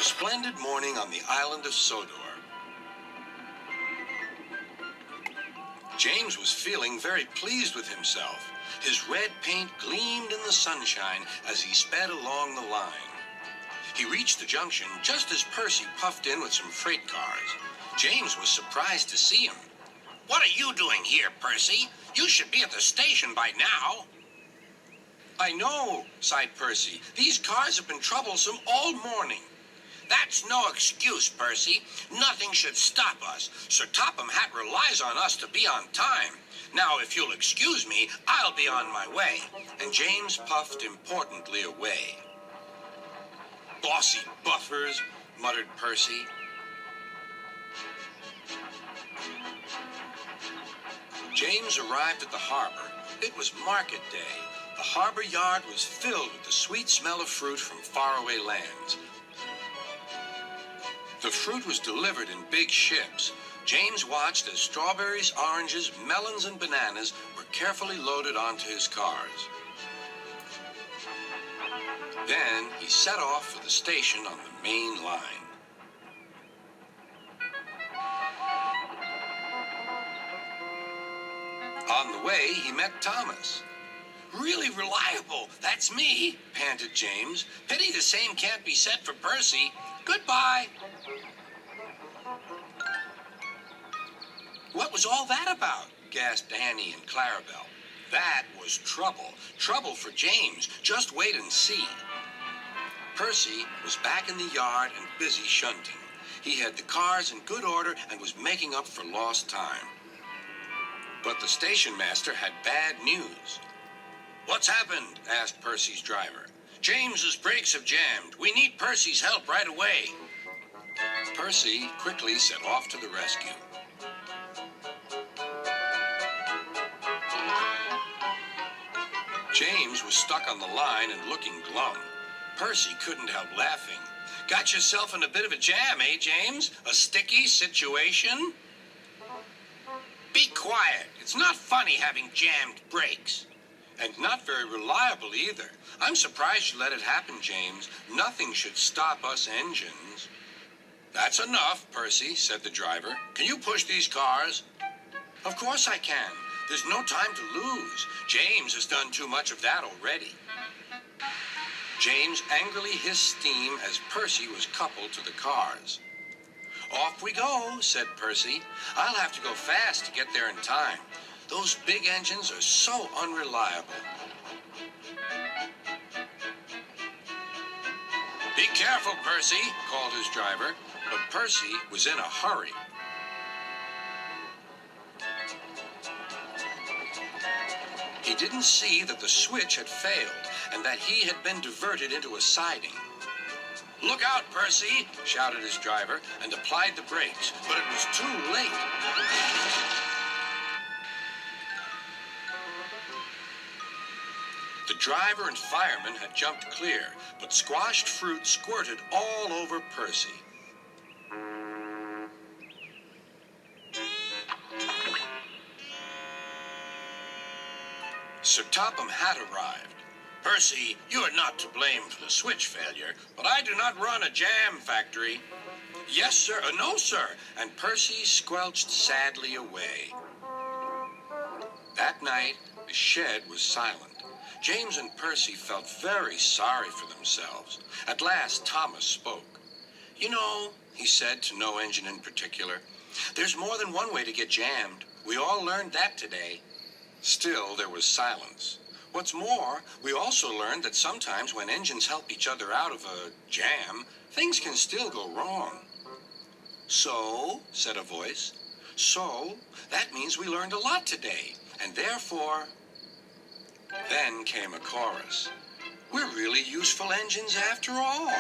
a splendid morning on the island of Sodor. James was feeling very pleased with himself. His red paint gleamed in the sunshine as he sped along the line. He reached the junction just as Percy puffed in with some freight cars. James was surprised to see him. What are you doing here, Percy? You should be at the station by now. I know, sighed Percy. These cars have been troublesome all morning. That's no excuse, Percy. Nothing should stop us. Sir Topham Hatt relies on us to be on time. Now, if you'll excuse me, I'll be on my way. And James puffed importantly away. Bossy buffers, muttered Percy. James arrived at the harbor. It was market day. The harbor yard was filled with the sweet smell of fruit from faraway lands. The fruit was delivered in big ships. James watched as strawberries, oranges, melons, and bananas were carefully loaded onto his cars. Then he set off for the station on the main line. On the way, he met Thomas. Really reliable. That's me, panted James. Pity the same can't be said for Percy. Goodbye. What was all that about? Gasped Annie and Clarabelle. That was trouble. Trouble for James. Just wait and see. Percy was back in the yard and busy shunting. He had the cars in good order and was making up for lost time. But the station master had bad news. What's happened? Asked Percy's driver. James's brakes have jammed. We need Percy's help right away. Percy quickly set off to the rescue. James was stuck on the line and looking glum. Percy couldn't help laughing. Got yourself in a bit of a jam, eh, James? A sticky situation? Be quiet. It's not funny having jammed brakes. And not very reliable either. I'm surprised you let it happen, James. Nothing should stop us engines. That's enough, Percy, said the driver. Can you push these cars? Of course I can. There's no time to lose. James has done too much of that already. James angrily hissed steam as Percy was coupled to the cars. Off we go, said Percy. I'll have to go fast to get there in time. Those big engines are so unreliable. Be careful, Percy, called his driver. But Percy was in a hurry. He didn't see that the switch had failed and that he had been diverted into a siding. Look out, Percy, shouted his driver and applied the brakes, but it was too late. The driver and fireman had jumped clear, but squashed fruit squirted all over Percy. Sir Topham Hatt arrived. Percy, you are not to blame for the switch failure, but I do not run a jam factory. Yes, sir. No, sir. And Percy squelched sadly away. That night, the shed was silent. James and Percy felt very sorry for themselves. At last, Thomas spoke. You know, he said to no engine in particular, there's more than one way to get jammed. We all learned that today. Still, there was silence. What's more, we also learned that sometimes when engines help each other out of a jam, things can still go wrong. So, said a voice, so that means we learned a lot today, and therefore... Then came a chorus. We're really useful engines after all.